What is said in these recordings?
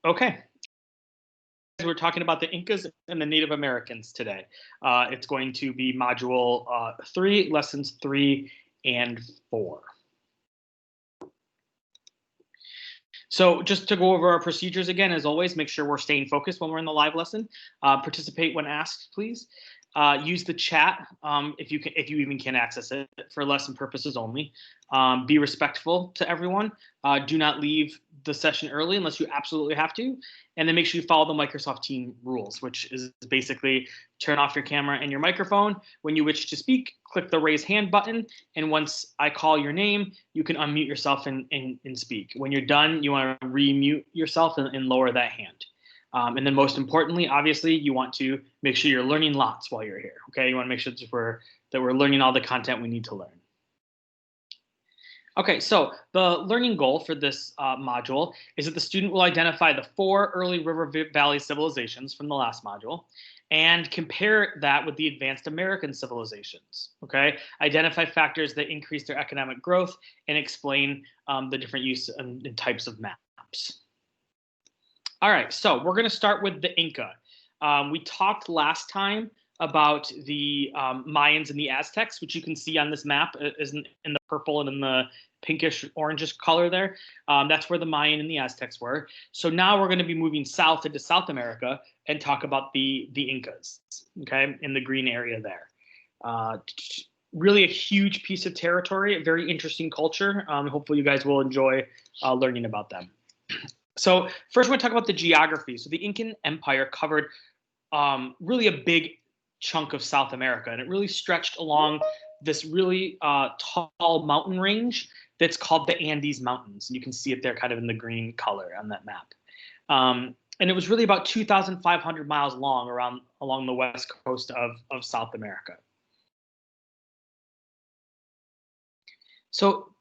Okay. We're talking about the Incas and the Native Americans today. It's going to be module 3, lessons 3 and 4. So just to go over our procedures again, as always, make sure we're staying focused when we're in the live lesson. Participate when asked, please. Use the chat if you even can access it for lesson purposes only. Be respectful to everyone. Do not leave the session early unless you absolutely have to. And then make sure you follow the Microsoft Team rules, which is basically turn off your camera and your microphone. When you wish to speak, click the raise hand button. And once I call your name, you can unmute yourself and speak. When you're done, you want to remute yourself and lower that hand. And then most importantly, obviously, you want to make sure you're learning lots while you're here. Okay, you want to make sure that we're learning all the content we need to learn. Okay, so the learning goal for this module is that the student will identify the 4 early river valley civilizations from the last module and compare that with the advanced American civilizations. Okay, identify factors that increase their economic growth and explain the different use and types of maps. All right, so we're going to start with the Inca. We talked last time about the Mayans and the Aztecs, which you can see on this map is in the purple and in the pinkish orangish color there. That's where the Mayan and the Aztecs were. So now we're going to be moving south into South America and talk about the Incas, okay, in the green area there. Really a huge piece of territory, a very interesting culture. Hopefully you guys will enjoy learning about them. So first, we're going to talk about the geography. So the Incan Empire covered really a big chunk of South America, and it really stretched along this really tall mountain range that's called the Andes Mountains. And you can see it there kind of in the green color on that map. And it was really about 2,500 miles long along the west coast of South America. So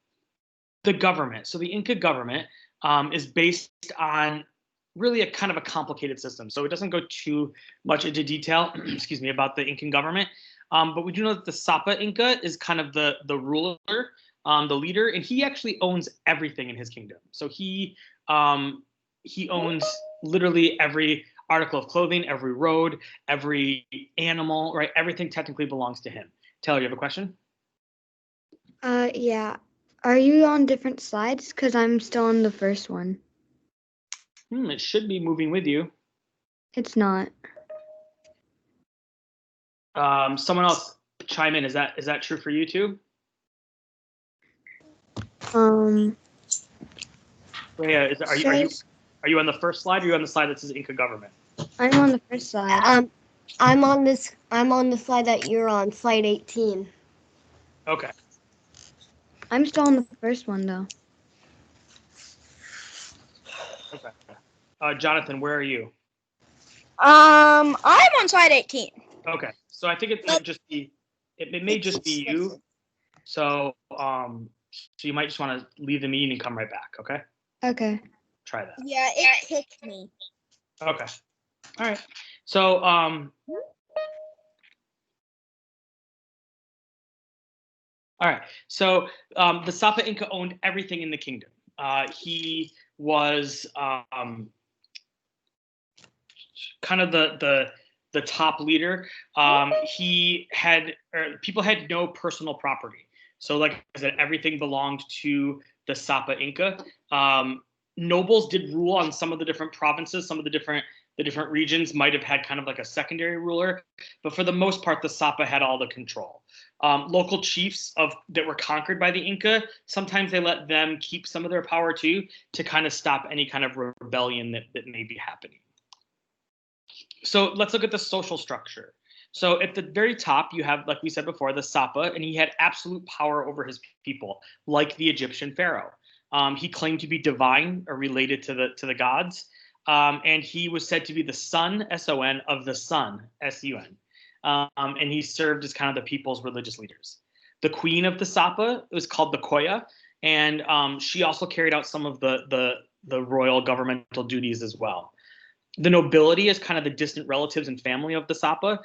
the government, so the Inca government is based on really a kind of a complicated system. So it doesn't go too much into detail, excuse me, about the Incan government. But we do know that the Sapa Inca is kind of the ruler, the leader, and he actually owns everything in his kingdom. So he owns literally every article of clothing, every road, every animal, right? Everything technically belongs to him. Taylor, you have a question? Yeah. Are you on different slides? Because I'm still on the first one. It should be moving with you. It's not. Someone else chime in. Is that true for you too? Rhea, are you on the first slide, or are you on the slide that says Inca government? I'm on the first slide. I'm on the slide that you're on, slide 18. Okay. I'm still on the first one though. Okay. Jonathan, where are you? I'm on slide 18. Okay. So I think it may just be you. So so you might just want to leave the meeting and come right back, okay? Okay. Try that. Yeah, it kicked me. Okay. All right. So all right. So the Sapa Inca owned everything in the kingdom. He was kind of the top leader. People had no personal property. So like I said, everything belonged to the Sapa Inca. Nobles did rule on some of the different provinces. Some of the different regions might have had kind of like a secondary ruler, but for the most part, the Sapa had all the control. Local chiefs that were conquered by the Inca, sometimes they let them keep some of their power too, to kind of stop any kind of rebellion that may be happening. So let's look at the social structure. So at the very top, you have, like we said before, the Sapa, and he had absolute power over his people, like the Egyptian pharaoh. He claimed to be divine or related to the gods, and he was said to be the son, S-O-N, of the sun, S-U-N. And he served as kind of the people's religious leaders. The queen of the Sapa was called the Koya, and she also carried out some of the royal governmental duties as well. The nobility is kind of the distant relatives and family of the Sapa.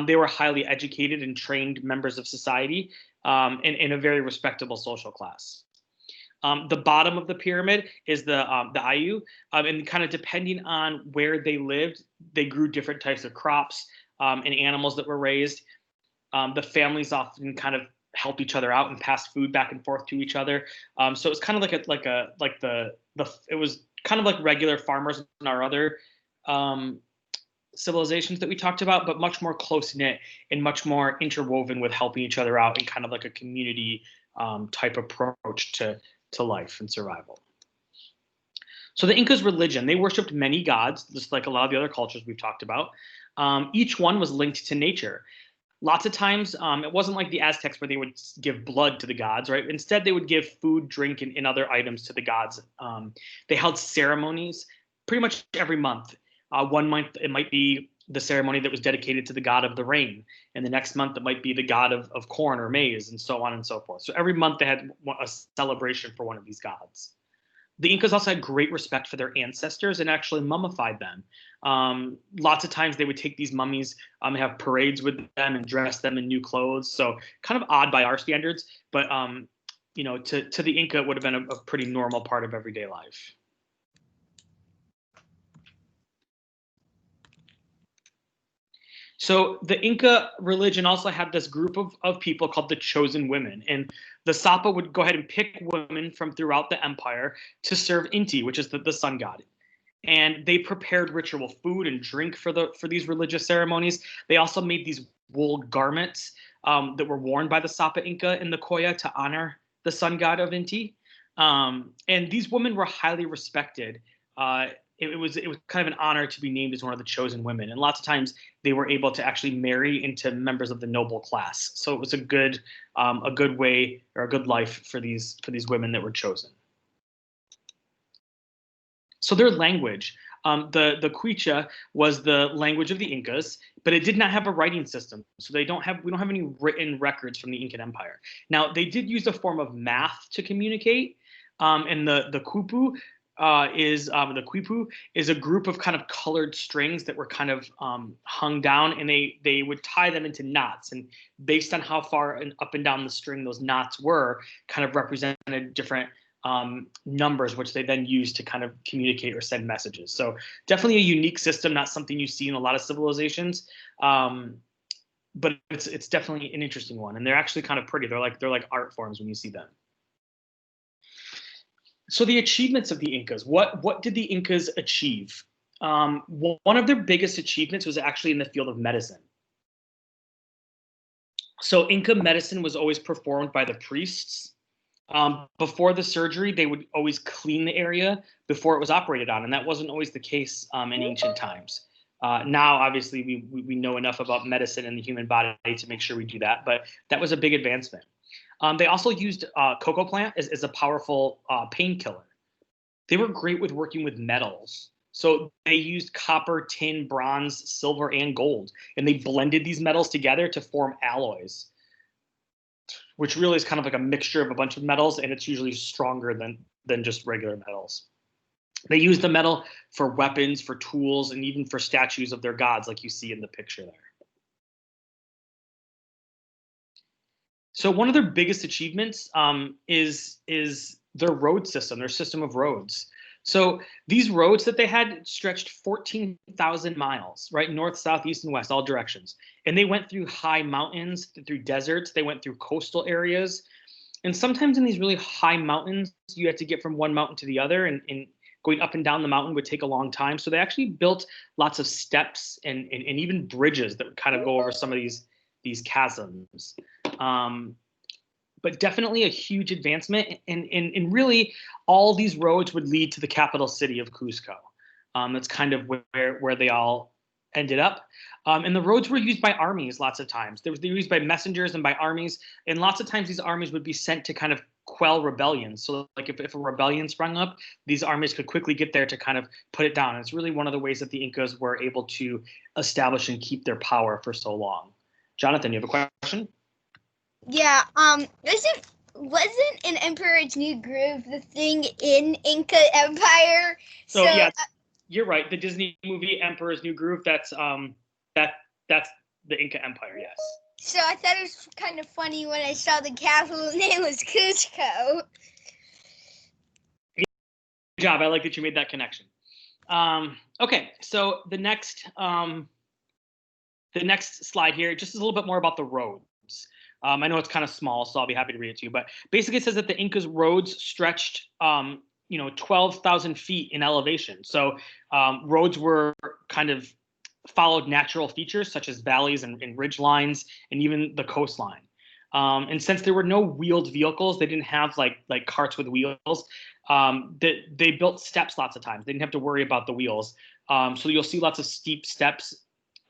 They were highly educated and trained members of society in a very respectable social class. The bottom of the pyramid is the Ayu, and kind of depending on where they lived, they grew different types of crops and animals that were raised. The families often kind of help each other out and pass food back and forth to each other. So it was kind of it was kind of like regular farmers in our other civilizations that we talked about, but much more close knit and much more interwoven with helping each other out in kind of like a community type approach to life and survival. So the Incas' religion, they worshipped many gods, just like a lot of the other cultures we've talked about. Each one was linked to nature. Lots of times, it wasn't like the Aztecs where they would give blood to the gods, right? Instead, they would give food, drink, and other items to the gods. They held ceremonies pretty much every month. One month, it might be the ceremony that was dedicated to the god of the rain. And the next month, it might be the god of corn or maize, and so on and so forth. So every month, they had a celebration for one of these gods. The Incas also had great respect for their ancestors and actually mummified them. Lots of times they would take these mummies and have parades with them and dress them in new clothes. So kind of odd by our standards, but to the Inca, it would have been a pretty normal part of everyday life. So the Inca religion also had this group of people called the chosen women. And the Sapa would go ahead and pick women from throughout the empire to serve Inti, which is the sun god. And they prepared ritual food and drink for these religious ceremonies. They also made these wool garments that were worn by the Sapa Inca in the Koya to honor the sun god of Inti. And these women were highly respected. It was kind of an honor to be named as one of the chosen women, and lots of times they were able to actually marry into members of the noble class. So it was a good way or a good life for these women that were chosen. So their language, the Quichua was the language of the Incas, but it did not have a writing system. So we don't have any written records from the Incan Empire. Now they did use a form of math to communicate, and the Quipu. The quipu is a group of kind of colored strings that were kind of hung down, and they would tie them into knots, and based on how far up and down the string those knots were, kind of represented different numbers, which they then used to kind of communicate or send messages. So definitely a unique system, not something you see in a lot of civilizations, but it's definitely an interesting one, and they're actually kind of pretty. They're like art forms when you see them. So the achievements of the Incas, what did the Incas achieve? One of their biggest achievements was actually in the field of medicine. So Inca medicine was always performed by the priests. Before the surgery, they would always clean the area before it was operated on, and that wasn't always the case in ancient times. Now, obviously, we know enough about medicine and the human body to make sure we do that, but that was a big advancement. They also used cocoa plant as a powerful painkiller. They were great with working with metals. So they used copper, tin, bronze, silver, and gold, and they blended these metals together to form alloys, which really is kind of like a mixture of a bunch of metals, and it's usually stronger than just regular metals. They used the metal for weapons, for tools, and even for statues of their gods, like you see in the picture there. So one of their biggest achievements is their road system, their system of roads. So these roads that they had stretched 14,000 miles, right? North, south, east, and west, all directions. And they went through high mountains, through deserts. They went through coastal areas. And sometimes in these really high mountains, you had to get from one mountain to the other, and going up and down the mountain would take a long time. So they actually built lots of steps and even bridges that would kind of go over some of these chasms. But definitely a huge advancement, and really all these roads would lead to the capital city of Cusco. That's kind of where they all ended up. And the roads were used by armies lots of times. They were used by messengers and by armies, and lots of times these armies would be sent to kind of quell rebellions. So like if a rebellion sprung up, these armies could quickly get there to kind of put it down. And it's really one of the ways that the Incas were able to establish and keep their power for so long. Jonathan, you have a question? Yeah, wasn't an Emperor's New Groove the thing in Inca Empire? So yeah, you're right. The Disney movie Emperor's New Groove, that's the Inca Empire, yes. So I thought it was kind of funny when I saw the capital name was Cusco. job. I like that you made that connection. Okay, so the next slide here just is a little bit more about the roads. I know it's kind of small, so I'll be happy to read it to you. But basically, it says that the Incas' roads stretched, 12,000 feet in elevation. So roads were kind of followed natural features such as valleys and ridge lines, and even the coastline. And since there were no wheeled vehicles, they didn't have like carts with wheels. They built steps lots of times. They didn't have to worry about the wheels. So you'll see lots of steep steps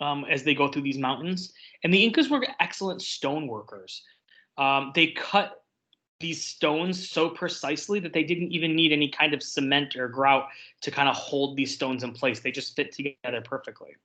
as they go through these mountains. And the Incas were excellent stone workers. They cut these stones so precisely that they didn't even need any kind of cement or grout to kind of hold these stones in place. They just fit together perfectly.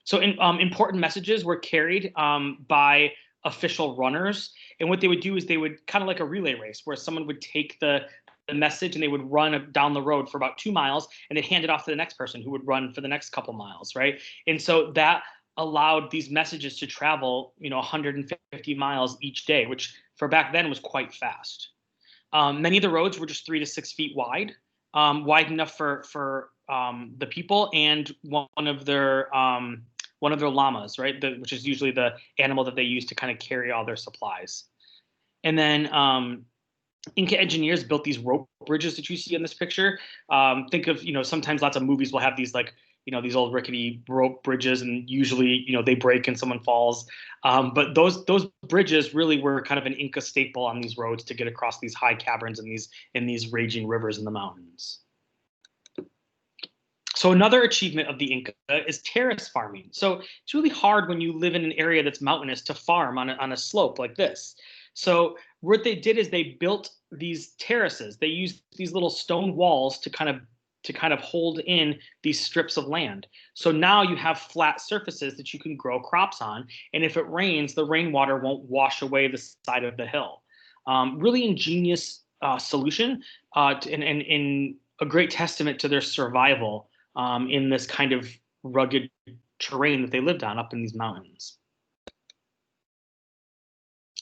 So important messages were carried by official runners. And what they would do is they would kind of like a relay race where someone would take the message and they would run down the road for about 2 miles and they'd hand it off to the next person who would run for the next couple miles, right? And so that allowed these messages to travel, 150 miles each day, which for back then was quite fast. Many of the roads were just 3 to 6 feet wide, wide enough for the people and one of their llamas, right? Which is usually the animal that they use to kind of carry all their supplies. And then Inca engineers built these rope bridges that you see in this picture. Think of, sometimes lots of movies will have these these old rickety rope bridges, and usually, they break and someone falls. But those bridges really were kind of an Inca staple on these roads to get across these high caverns and these raging rivers in the mountains. So another achievement of the Inca is terrace farming. So it's really hard when you live in an area that's mountainous to farm on a slope like this. So what they did is they built these terraces. They used these little stone walls to kind of hold in these strips of land. So now you have flat surfaces that you can grow crops on. And if it rains, the rainwater won't wash away the side of the hill. Really ingenious solution and a great testament to their survival in this kind of rugged terrain that they lived on up in these mountains.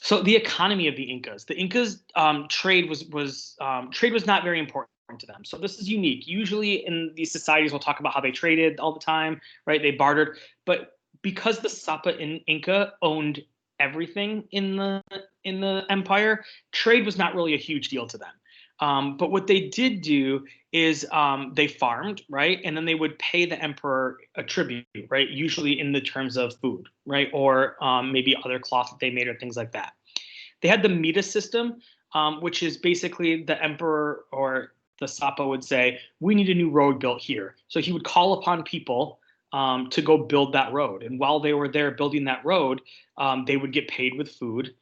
So the economy of the Incas. The Incas' trade was not very important to them. So this is unique. Usually in these societies, we'll talk about how they traded all the time, right? They bartered, but because the Sapa Inca owned everything in the empire, trade was not really a huge deal to them. But what they did do is they farmed, right? And then they would pay the emperor a tribute, right? Usually in the terms of food, right? Or maybe other cloth that they made or things like that. They had the mita system, which is basically the emperor or the Sapa would say, we need a new road built here. So he would call upon people to go build that road. And while they were there building that road, they would get paid with food.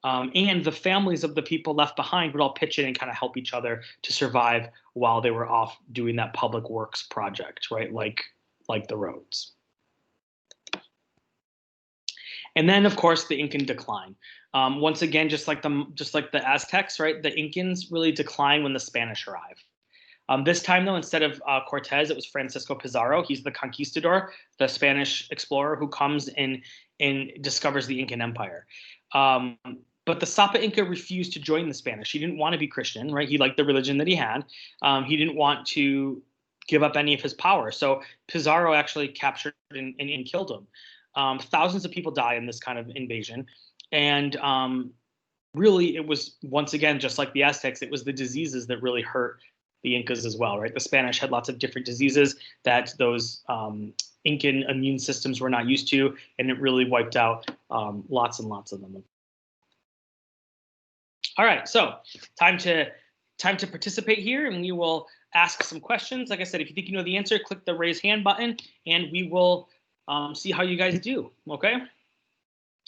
And the families of the people left behind would all pitch in and kind of help each other to survive while they were off doing that public works project, right? Like the roads. And then, of course, the Incan decline. Once again, just like the Aztecs, right? The Incans really decline when the Spanish arrive. This time, though, instead of Cortez, it was Francisco Pizarro. He's the conquistador, the Spanish explorer who comes in and discovers the Incan Empire. But the Sapa Inca refused to join the Spanish. He didn't want to be Christian, right? He liked the religion that he had. He didn't want to give up any of his power. So Pizarro actually captured and killed him. Thousands of people die in this kind of invasion. And really, it was, once again, just like the Aztecs, it was the diseases that really hurt the Incas as well, right? The Spanish had lots of different diseases that those Incan immune systems were not used to, and it really wiped out lots and lots of them. All right, so time to participate here, and we will ask some questions. Like I said, if you think you know the answer, click the raise hand button, and we will see how you guys do, okay?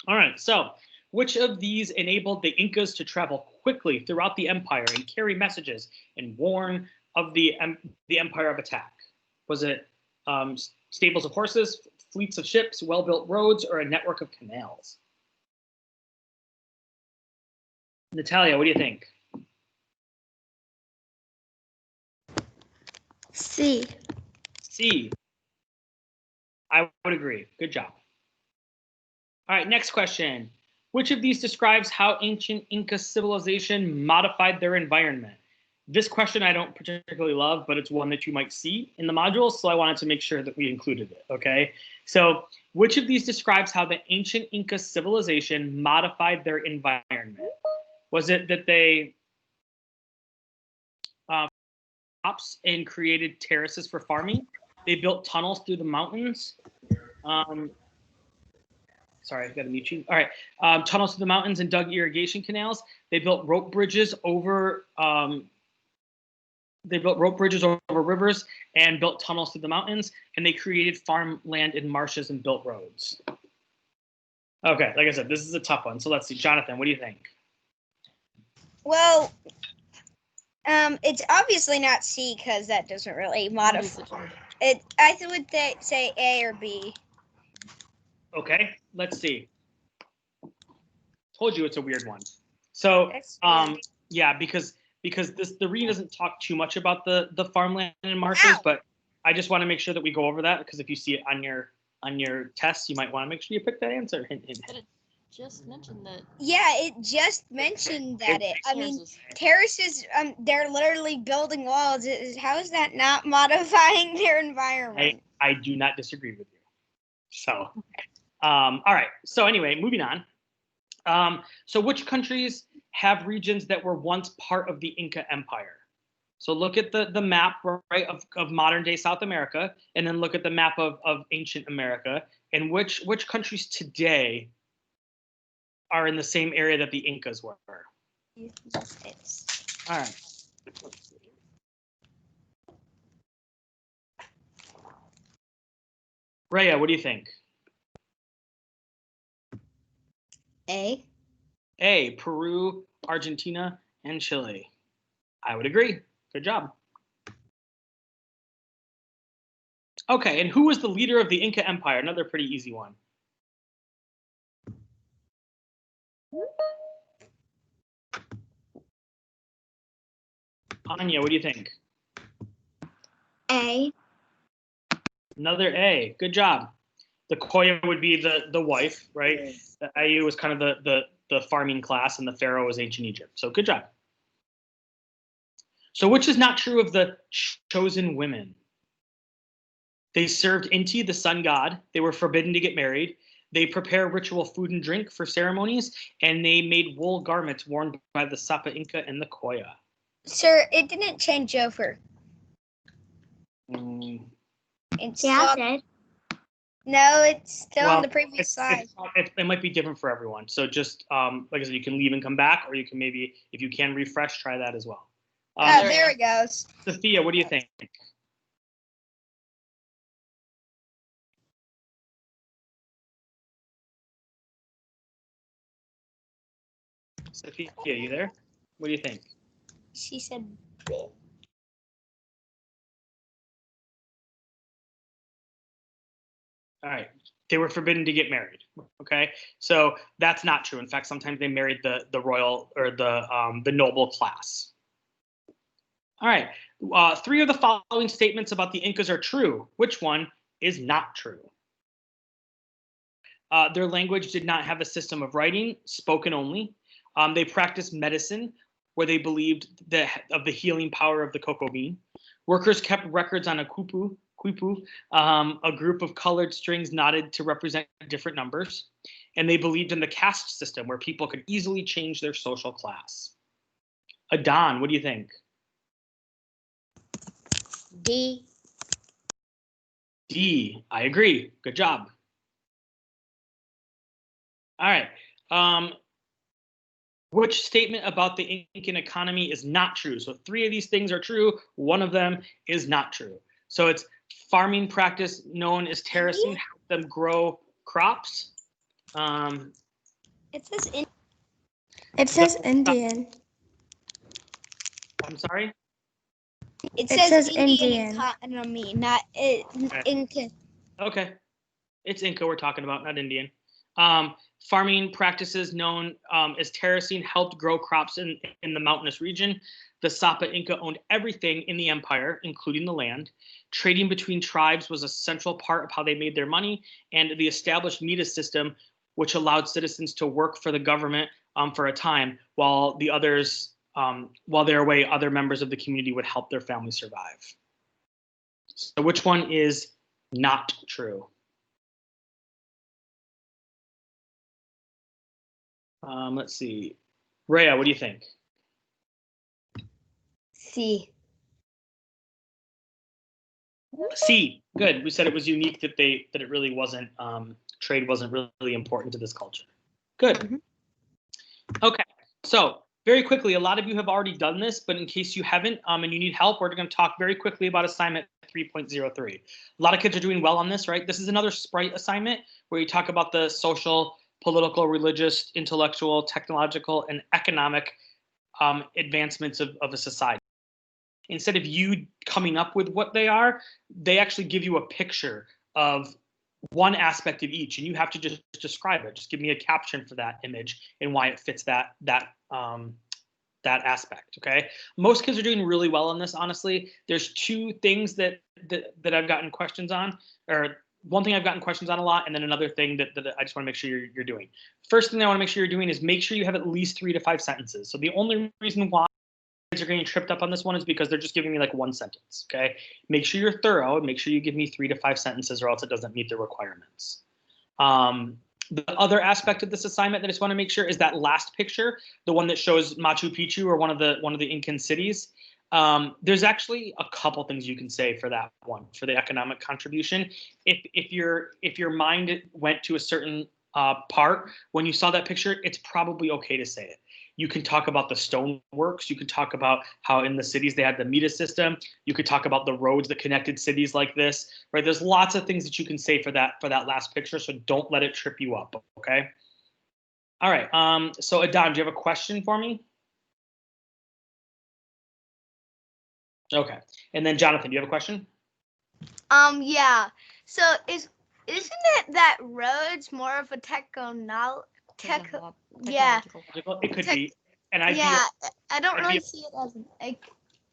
All right, so which of these enabled the Incas to travel quickly throughout the empire and carry messages and warn of the empire of attack? Was it stables of horses, fleets of ships, well-built roads, or a network of canals? Natalia, what do you think? C. C. I would agree. Good job. All right, next question. Which of these describes how ancient Inca civilization modified their environment? This question I don't particularly love, but it's one that you might see in the module, so I wanted to make sure that we included it, okay? So which of these describes how the ancient Inca civilization modified their environment? Was it that they crops and created terraces for farming? They built tunnels through the mountains. Sorry, I've got to mute you. All right, tunnels through the mountains and dug irrigation canals. They built rope bridges over. Rivers and built tunnels through the mountains, and they created farmland in marshes and built roads. Okay, like I said, this is a tough one. So let's see, Jonathan, what do you think? Well, it's obviously not C because that doesn't really modify it. I would say A or B. Okay, let's see. Told you it's a weird one. So, yeah, because the reading doesn't talk too much about the farmland and marshes, but I just want to make sure that we go over that, because if you see it on your test, you might want to make sure you pick that answer. Hint, hint. But it just mentioned that. Yeah, it just mentioned that. I mean, terraces. They're literally building walls. How is that not modifying their environment? I do not disagree with you. So, all right. So anyway, moving on. So which countries have regions that were once part of the Inca Empire? So look at the map, right, of modern day South America, and then look at the map of ancient America, and which countries today are in the same area that the Incas were. All right. Rhea, what do you think? A. A, Peru, Argentina, and Chile. I would agree. Good job. Okay, and who was the leader of the Inca Empire? Another pretty easy one. Anya, what do you think? A. Another A. Good job. The Koya would be the wife, right? The Ayu was kind of the farming class, and the pharaoh was ancient Egypt. So good job. So which is not true of the chosen women? They served Inti, the sun god. They were forbidden to get married. They prepare ritual food and drink for ceremonies, and they made wool garments worn by the Sapa Inca and the Koya. Sir, it didn't change over. Yeah, it did. No, it's still on the previous slide. It might be different for everyone. So just like I said, you can leave and come back, or you can maybe, if you can refresh, try that as well. There it goes. Sophia, what do you think? Sophia, you there? What do you think? She said B. All right. They were forbidden to get married. Okay, so that's not true. In fact, sometimes they married the royal or the noble class. All right. 3 of the following statements about the Incas are true. Which one is not true? Their language did not have a system of writing, spoken only. They practiced medicine, where they believed of the healing power of the cocoa bean. Workers kept records on a quipu, a group of colored strings knotted to represent different numbers. And they believed in the caste system, where people could easily change their social class. Adon, what do you think? D. D, I agree. Good job. All right. Which statement about the Incan economy is not true? So 3 of these things are true. 1 of them is not true. So it's farming practice known as terracing helped them grow crops. It says in. It says Indian. I'm sorry? It says Indian economy, not Inca. Okay. It's Inca we're talking about, not Indian. Farming practices known as terracing helped grow crops in the mountainous region. The Sapa Inca owned everything in the empire, including the land. Trading between tribes was a central part of how they made their money, and the established Mita system, which allowed citizens to work for the government for a time, while the others while they're away, other members of the community would help their family survive. So which one is not true? Let's see. Rhea, what do you think? C. C. Good. We said it was unique that it really wasn't trade wasn't really important to this culture. Good. Mm-hmm. Okay. So very quickly, a lot of you have already done this, but in case you haven't and you need help, we're going to talk very quickly about assignment 3.03. A lot of kids are doing well on this, right? This is another Sprite assignment where you talk about the social, political, religious, intellectual, technological, and economic advancements of a society. Instead of you coming up with what they are, they actually give you a picture of one aspect of each, and you have to just describe it. Just give me a caption for that image and why it fits that aspect. Okay. Most kids are doing really well on this. Honestly, there's two things that I've gotten questions on, or one thing I've gotten questions on a lot, and then another thing that I just want to make sure you're doing. First thing I want to make sure you're doing is make sure you have at least 3 to 5 sentences. So the only reason why kids are getting tripped up on this one is because they're just giving me like one sentence. Okay. Make sure you're thorough and make sure you give me 3 to 5 sentences, or else it doesn't meet the requirements. The other aspect of this assignment that I just want to make sure is that last picture, the one that shows Machu Picchu or one of the Incan cities. There's actually a couple things you can say for that one, for the economic contribution. If your mind went to a certain part when you saw that picture, it's probably okay to say it. You can talk about the stoneworks. You can talk about how in the cities they had the meter system. You could talk about the roads that connected cities like this, right? There's lots of things that you can say for that last picture. So don't let it trip you up. Okay. All right. So Adam, do you have a question for me? Okay. And then Jonathan, do you have a question? Yeah. So isn't it that roads more of a yeah. It could be. And I don't really see it as an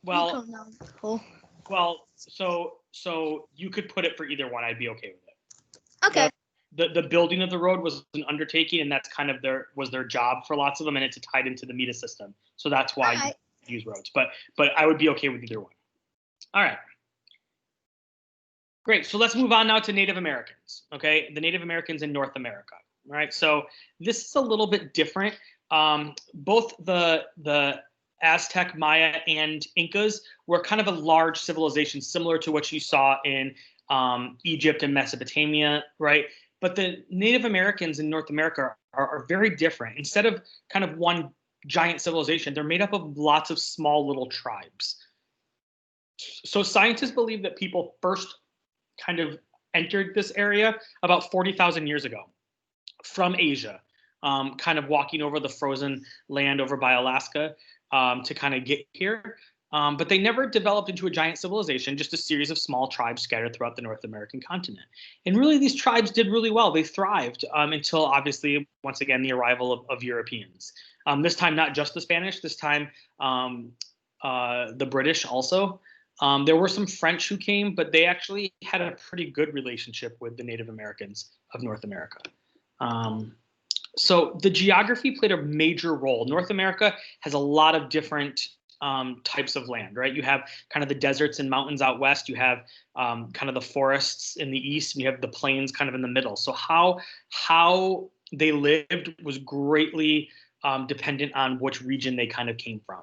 economical. Well, so you could put it for either one. I'd be okay with it. Okay. The building of the road was an undertaking, and that's kind of their job for lots of them, and it's tied into the META system. So that's why you use roads. But I would be okay with either one. All right. Great. So let's move on now to Native Americans. Okay, the Native Americans in North America. All right. So this is a little bit different. Both the Aztec, Maya, and Incas were kind of a large civilization, similar to what you saw in Egypt and Mesopotamia, right? But the Native Americans in North America are very different. Instead of kind of one giant civilization, they're made up of lots of small little tribes. So scientists believe that people first kind of entered this area about 40,000 years ago from Asia, kind of walking over the frozen land over by Alaska to kind of get here. But they never developed into a giant civilization, just a series of small tribes scattered throughout the North American continent. And really, these tribes did really well. They thrived until, obviously, once again, the arrival of Europeans. This time, not just the Spanish, this time the British also. There were some French who came, but they actually had a pretty good relationship with the Native Americans of North America. So the geography played a major role. North America has a lot of different types of land, right? You have kind of the deserts and mountains out west. You have kind of the forests in the east, and you have the plains kind of in the middle. So how they lived was greatly dependent on which region they kind of came from.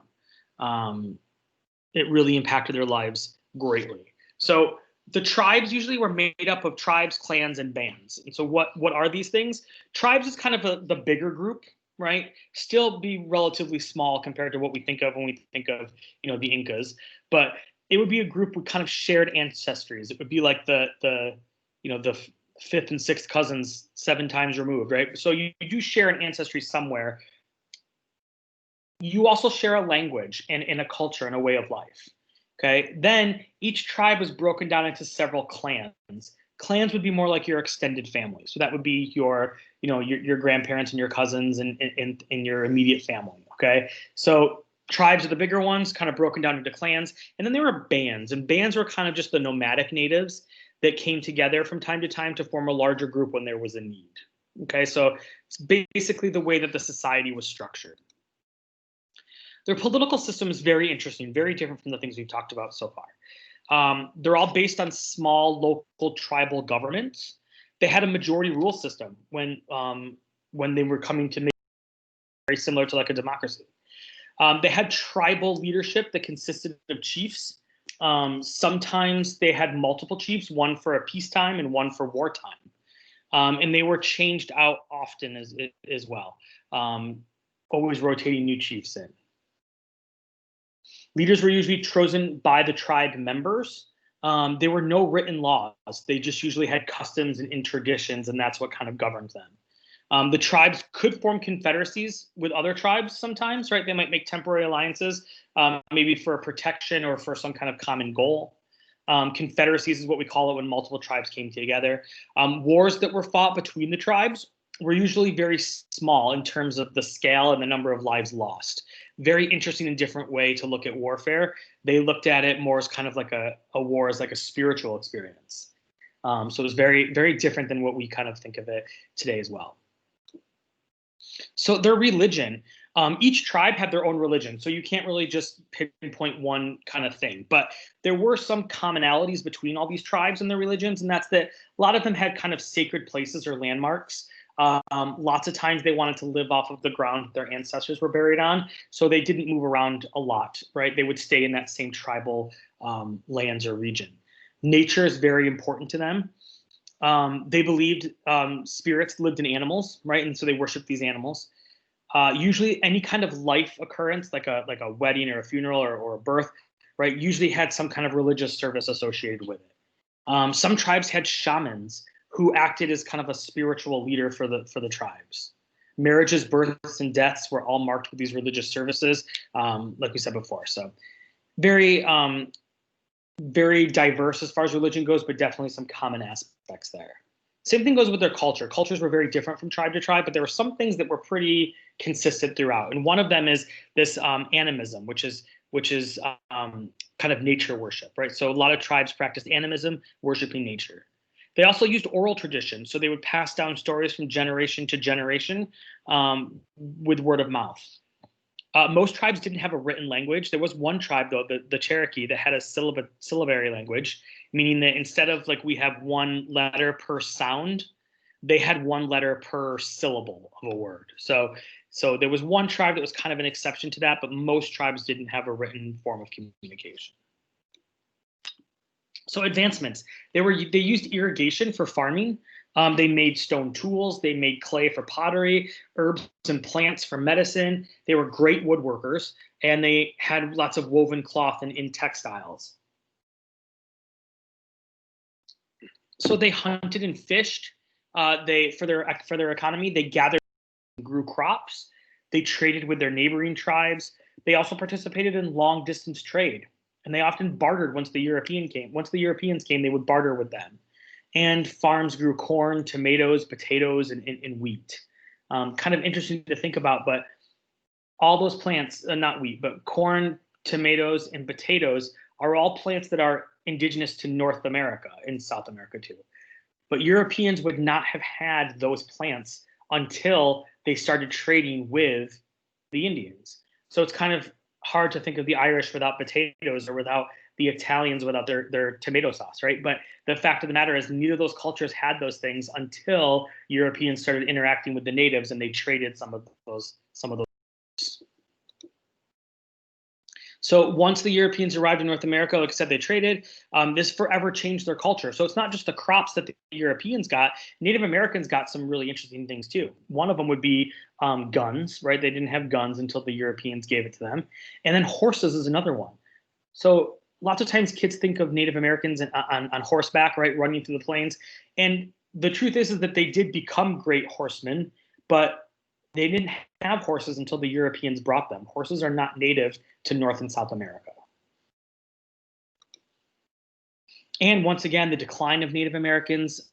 It really impacted their lives greatly. So the tribes usually were made up of tribes, clans, and bands. And so what are these things? Tribes is kind of the bigger group, right? Still be relatively small compared to what we think of when we think of, the Incas. But it would be a group with kind of shared ancestries. It would be like the fifth and sixth cousins 7 times removed, right? So you do share an ancestry somewhere. You also share a language and a culture and a way of life. Okay. Then each tribe was broken down into several clans. Clans would be more like your extended family. So that would be your grandparents and your cousins and your immediate family. Okay. So tribes are the bigger ones, kind of broken down into clans. And then there were bands, and bands were kind of just the nomadic natives that came together from time to time to form a larger group when there was a need. Okay. So it's basically the way that the society was structured. Their political system is very interesting, very different from the things we've talked about so far. They're all based on small local tribal governments. They had a majority rule system when they were coming to make very similar to like a democracy. They had tribal leadership that consisted of chiefs. Sometimes they had multiple chiefs, one for a peacetime and one for wartime. And they were changed out often as well, always rotating new chiefs in. Leaders were usually chosen by the tribe members. There were no written laws. They just usually had customs and traditions, and that's what kind of governed them. The tribes could form confederacies with other tribes sometimes, right? They might make temporary alliances, maybe for protection or for some kind of common goal. Confederacies is what we call it when multiple tribes came together. Wars that were fought between the tribes were usually very small in terms of the scale and the number of lives lost. Very interesting and different way to look at warfare. They looked at it more as kind of like a war as like a spiritual experience. So it was very, very different than what we kind of think of it today as well. So their religion, each tribe had their own religion, so you can't really just pinpoint one kind of thing. But there were some commonalities between all these tribes and their religions, and that's that a lot of them had kind of sacred places or landmarks. Lots of times they wanted to live off of the ground their ancestors were buried on, so they didn't move around a lot, right? They would stay in that same tribal lands or region. Nature is very important to them. They believed spirits lived in animals, right? And so they worshiped these animals. Usually any kind of life occurrence, like a wedding or a funeral or a birth, right, usually had some kind of religious service associated with it. Some tribes had shamans who acted as kind of a spiritual leader for the tribes. Marriages, births, and deaths were all marked with these religious services, like we said before. So very, very diverse as far as religion goes, but definitely some common aspects there. Same thing goes with their culture. Cultures were very different from tribe to tribe, but there were some things that were pretty consistent throughout. And one of them is this animism, which is kind of nature worship, right? So a lot of tribes practiced animism, worshiping nature. They also used oral tradition, so they would pass down stories from generation to generation with word of mouth. Most tribes didn't have a written language. There was one tribe, though, the Cherokee, that had a syllabary language, meaning that instead of like we have one letter per sound, they had one letter per syllable of a word. So there was one tribe that was kind of an exception to that, but most tribes didn't have a written form of communication. So advancements, they used irrigation for farming. They made stone tools, they made clay for pottery, herbs and plants for medicine. They were great woodworkers, and they had lots of woven cloth and in textiles. So they hunted and fished. For their economy, they gathered and grew crops. They traded with their neighboring tribes. They also participated in long distance trade, and they often bartered once the Europeans came, they would barter with them. And farms grew corn, tomatoes, potatoes, and wheat. Kind of interesting to think about, but all those plants, not wheat, but corn, tomatoes, and potatoes are all plants that are indigenous to North America and South America too. But Europeans would not have had those plants until they started trading with the Indians. So it's kind of hard to think of the Irish without potatoes or without the Italians without their tomato sauce, right? But the fact of the matter is neither of those cultures had those things until Europeans started interacting with the natives and they traded some of those. So once the Europeans arrived in North America, like I said, they traded. This forever changed their culture. So it's not just the crops that the Europeans got. Native Americans got some really interesting things too. One of them would be guns, right? They didn't have guns until the Europeans gave it to them. And then horses is another one. So lots of times kids think of Native Americans on horseback, right, running through the plains. And the truth is that they did become great horsemen, but they didn't have horses until the Europeans brought them. Horses are not native to North and South America. And once again, the decline of Native Americans.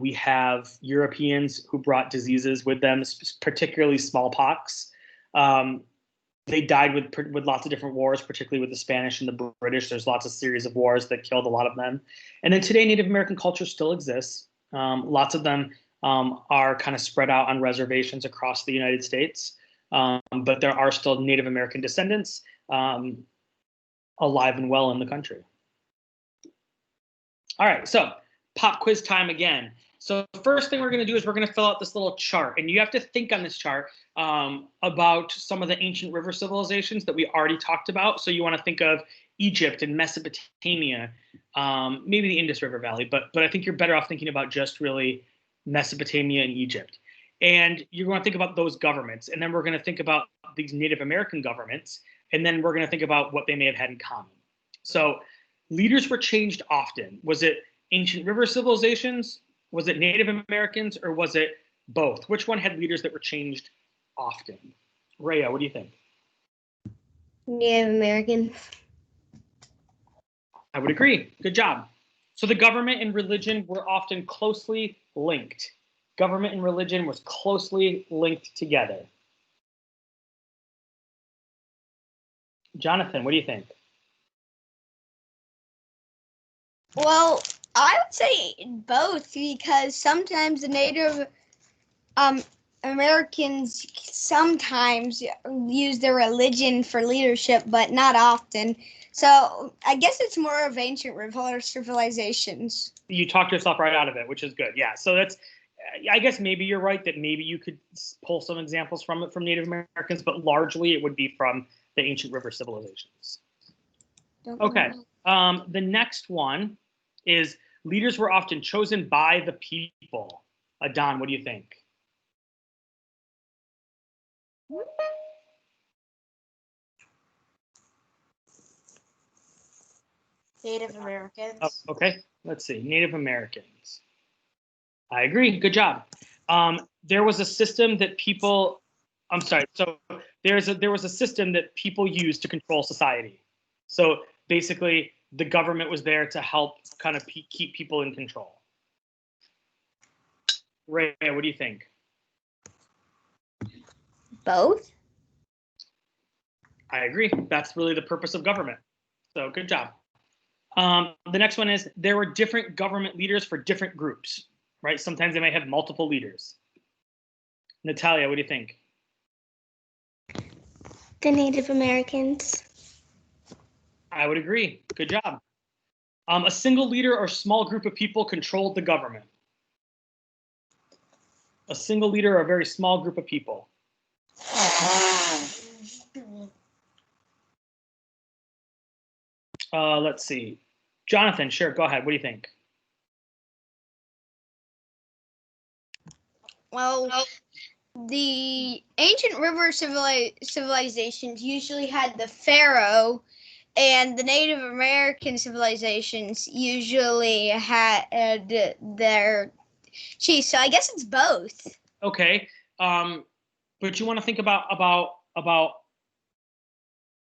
We have Europeans who brought diseases with them, particularly smallpox. They died with lots of different wars, particularly with the Spanish and the British. There's lots of series of wars that killed a lot of them. And then today, Native American culture still exists. Lots of them are kind of spread out on reservations across the United States. but there are still Native American descendants alive and well in the country. All right, so pop quiz time again. So the first thing we're going to do is we're going to fill out this little chart, and you have to think on this chart about some of the ancient river civilizations that we already talked about. So you want to think of Egypt and Mesopotamia, maybe the Indus River Valley, but I think you're better off thinking about just really Mesopotamia and Egypt. And you're going to think about those governments, and then we're going to think about these Native American governments, and then we're going to think about what they may have had in common. So leaders were changed often. Was it ancient river civilizations? Was it Native Americans, or was it both? Which one had leaders that were changed often? Rhea, what do you think? Native Americans. I would agree. Good job. So the government and religion were often closely linked. Government and religion was closely linked together. Jonathan, what do you think? Well, I would say both, because sometimes the Native Americans sometimes use their religion for leadership, but not often. So I guess it's more of ancient river civilizations. You talked yourself right out of it, which is good. Yeah. So that's, I guess maybe you're right that maybe you could pull some examples from Native Americans, but largely it would be from the ancient river civilizations. Okay. The next one is leaders were often chosen by the people. Don, what do you think? Native Americans. Oh, okay, let's see. Native Americans. I agree. Good job. There was a system that people. I'm sorry. So there was a system that people used to control society. So basically, the government was there to help kind of keep people in control. Ray, what do you think? Both? I agree. That's really the purpose of government. So good job. The next one is there were different government leaders for different groups, right? Sometimes they might have multiple leaders. Natalia, what do you think? The Native Americans. I would agree. Good job. A single leader or small group of people controlled the government. A single leader or a very small group of people. Let's see. Jonathan, sure, go ahead. What do you think? Well, the ancient river civilizations usually had the pharaoh, and the Native American civilizations usually had their chief. So I guess it's both. Okay, but you want to think about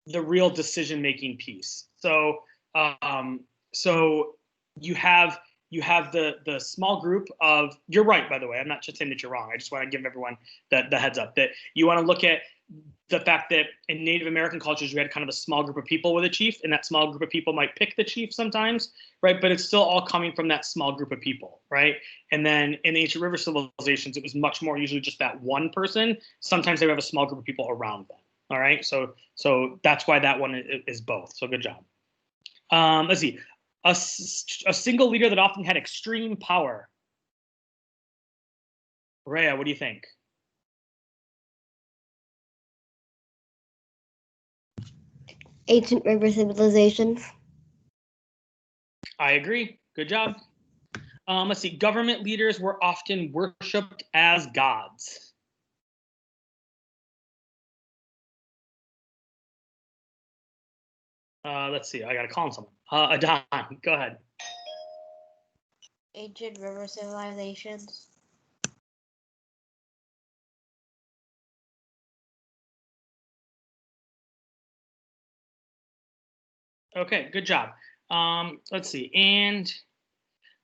the real decision-making piece. So so you have the small group of, you're right, by the way, I'm not just saying that you're wrong. I just want to give everyone the heads up that you want to look at the fact that in Native American cultures, you had kind of a small group of people with a chief, and that small group of people might pick the chief sometimes, right? But it's still all coming from that small group of people, right? And then in the ancient river civilizations, it was much more usually just that one person. Sometimes they would have a small group of people around them, all right? So that's why that one is both, so good job. Let's see, a single leader that often had extreme power. Rhea, what do you think? Ancient river civilizations. I agree. Good job. Let's see. Government leaders were often worshipped as gods. Let's see. I got to call on someone. Adon, go ahead. Ancient river civilizations. Okay, good job. Let's see. And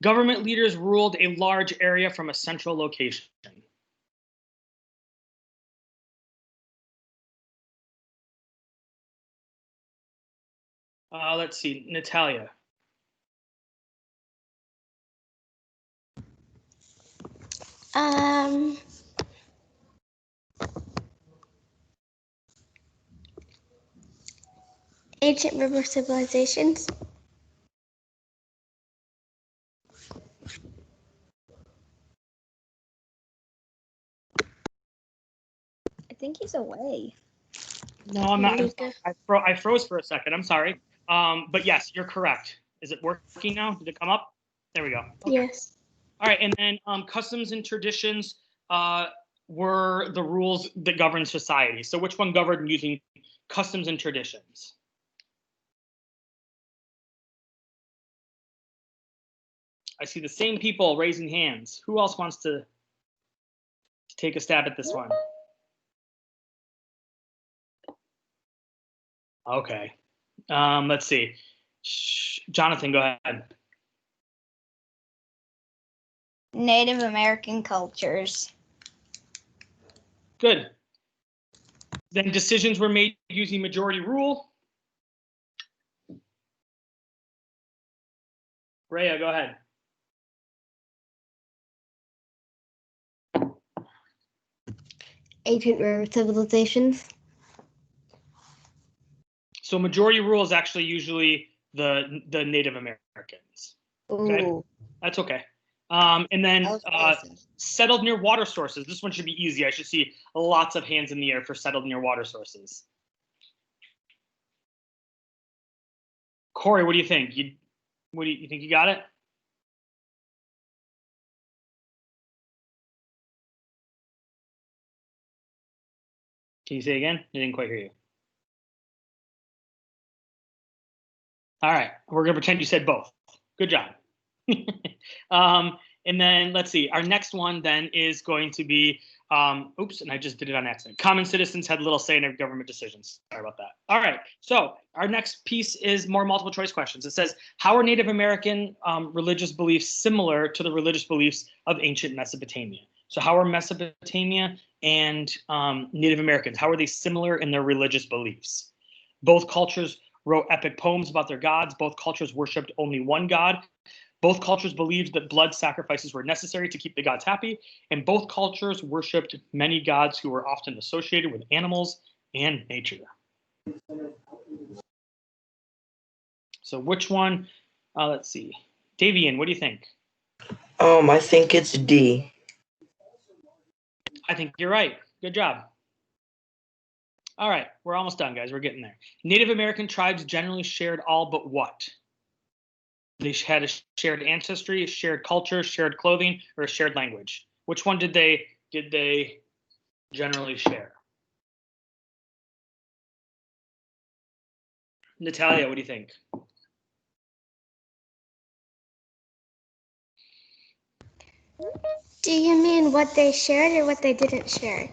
government leaders ruled a large area from a central location. Let's see. Natalia. Ancient river civilizations. I think he's away. No, I'm not. Luca. I froze for a second. I'm sorry. But yes, you're correct. Is it working now? Did it come up? There we go. Okay. Yes. All right, and then customs and traditions were the rules that govern society. So which one governed using customs and traditions? I see the same people raising hands. Who else wants to take a stab at this one? Okay. Let's see. Jonathan, go ahead. Native American cultures. Good. Then decisions were made using majority rule. Rhea, go ahead. Ancient river civilizations. So majority rule is actually usually the Native Americans. Okay. Ooh. That's okay. And then That was awesome. settled near water sources. This one should be easy. I should see lots of hands in the air for settled near water sources. Corey, what do you think? You think you got it? Can you say again? I didn't quite hear you. All right, we're gonna pretend you said both. Good job. And then let's see. Our next one then is going to be, oops, and I just did it on accident. Common citizens had little say in their government decisions. Sorry about that. All right, so our next piece is more multiple choice questions. It says, how are Native American religious beliefs similar to the religious beliefs of ancient Mesopotamia? So how are Mesopotamia and Native Americans, how are they similar in their religious beliefs? Both cultures wrote epic poems about their gods. Both cultures worshipped only one god. Both cultures believed that blood sacrifices were necessary to keep the gods happy, and both cultures worshipped many gods who were often associated with animals and nature. So which one? Let's see. Davian, what do you think? I think it's D. I think you're right. Good job. All right, we're almost done, guys. We're getting there. Native American tribes generally shared all but what? They had a shared ancestry, a shared culture, shared clothing, or a shared language. Which one did they generally share? Natalia, what do you think? Do you mean what they shared or what they didn't share?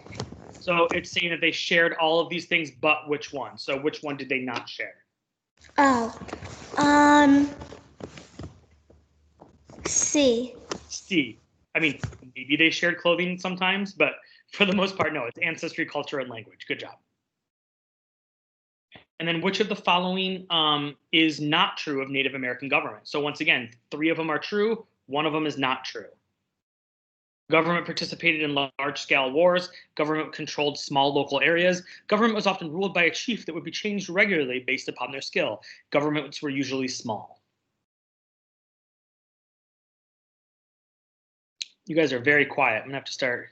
So it's saying that they shared all of these things, but which one? So which one did they not share? Oh. C. C. I mean, maybe they shared clothing sometimes, but for the most part, no. It's ancestry, culture, and language. Good job. And then which of the following is not true of Native American government? So once again, 3 of them are true. 1 of them is not true. Government participated in large-scale wars. Government controlled small local areas. Government was often ruled by a chief that would be changed regularly based upon their skill. Governments were usually small. You guys are very quiet. I'm gonna have to start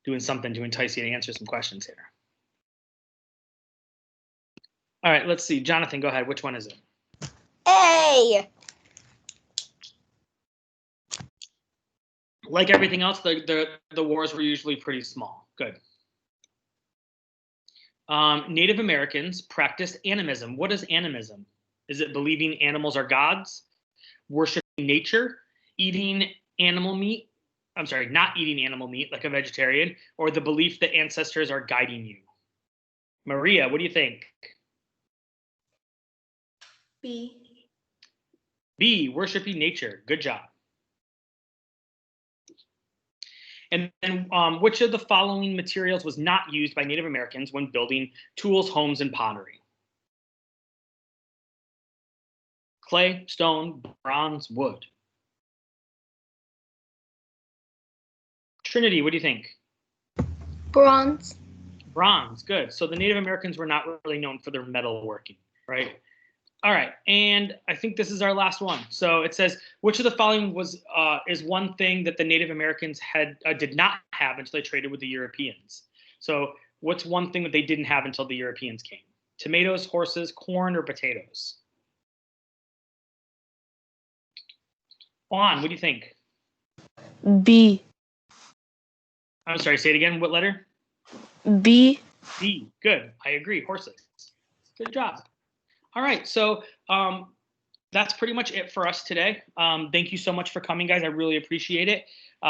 doing something to entice you to answer some questions here. All right, let's see. Jonathan, go ahead. Which one is it? A. Like everything else, the wars were usually pretty small. Good. Native Americans practiced animism. What is animism? Is it believing animals are gods, worshiping nature, eating animal meat? I'm sorry, not eating animal meat like a vegetarian, or the belief that ancestors are guiding you? Maria, what do you think? B. B, worshiping nature. Good job. And then which of the following materials was not used by Native Americans when building tools, homes, and pottery? Clay, stone, bronze, wood. Trinity, what do you think? Bronze. Bronze, good. So the Native Americans were not really known for their metalworking, right? All right, and I think this is our last one. So it says, which of the following is one thing that the Native Americans did not have until they traded with the Europeans? So what's one thing that they didn't have until the Europeans came? Tomatoes, horses, corn, or potatoes? Juan, what do you think? B. I'm sorry, say it again. What letter? B. B. Good. I agree. Horses. Good job. All right. So that's pretty much it for us today. Thank you so much for coming, guys. I really appreciate it. So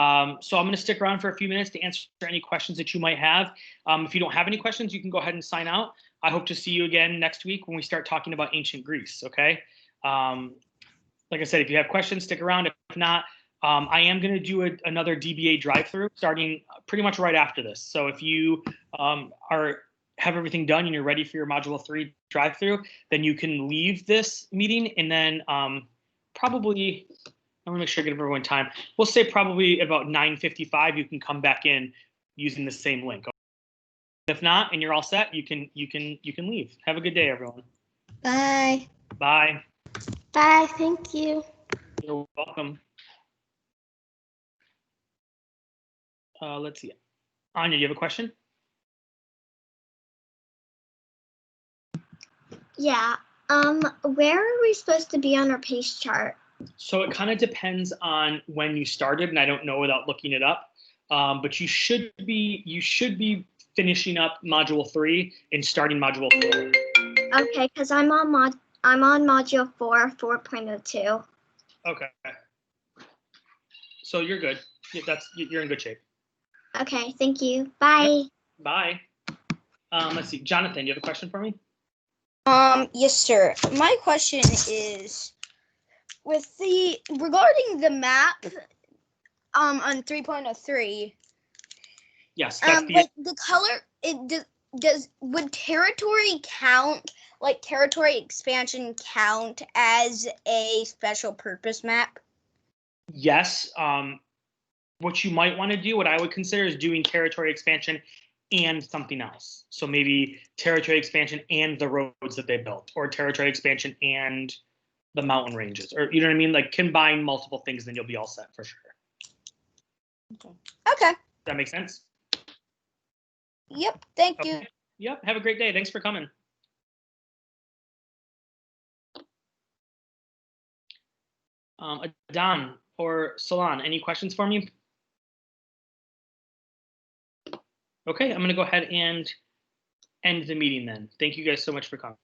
I'm going to stick around for a few minutes to answer any questions that you might have. If you don't have any questions, you can go ahead and sign out. I hope to see you again next week when we start talking about ancient Greece. Okay. Like I said, if you have questions, stick around. If not, I am going to do another DBA drive-through starting pretty much right after this. So if you have everything done and you're ready for your Module 3 drive-through, then you can leave this meeting and then probably, I'm going to make sure I give everyone time. We'll say probably about 9:55, you can come back in using the same link. If not, and you're all set, you can leave. Have a good day, everyone. Bye. Bye. Bye. Thank you. You're welcome. Let's see. Anya, you have a question? Yeah. Where are we supposed to be on our pace chart? So it kind of depends on when you started, and I don't know without looking it up. But you should be finishing up Module 3 and starting Module 4. Okay, because I'm on Module 4, 4.02. Okay. So you're good. You're in good shape. Okay, thank you. Bye. Bye. Let's see. Jonathan, you have a question for me? Yes, sir. My question is regarding the map on 3.03. Yes, that's like the color, would territory count, like territory expansion count as a special purpose map? yes. What you might want to do, what I would consider, is doing territory expansion and something else. So maybe territory expansion and the roads that they built, or territory expansion and the mountain ranges, or you know what I mean? Like combine multiple things, then you'll be all set for sure. Okay. Does that make sense? Yep. Thank you. Okay. Yep. Have a great day. Thanks for coming. Adan or Salon, any questions for me? Okay, I'm going to go ahead and end the meeting then. Thank you guys so much for coming.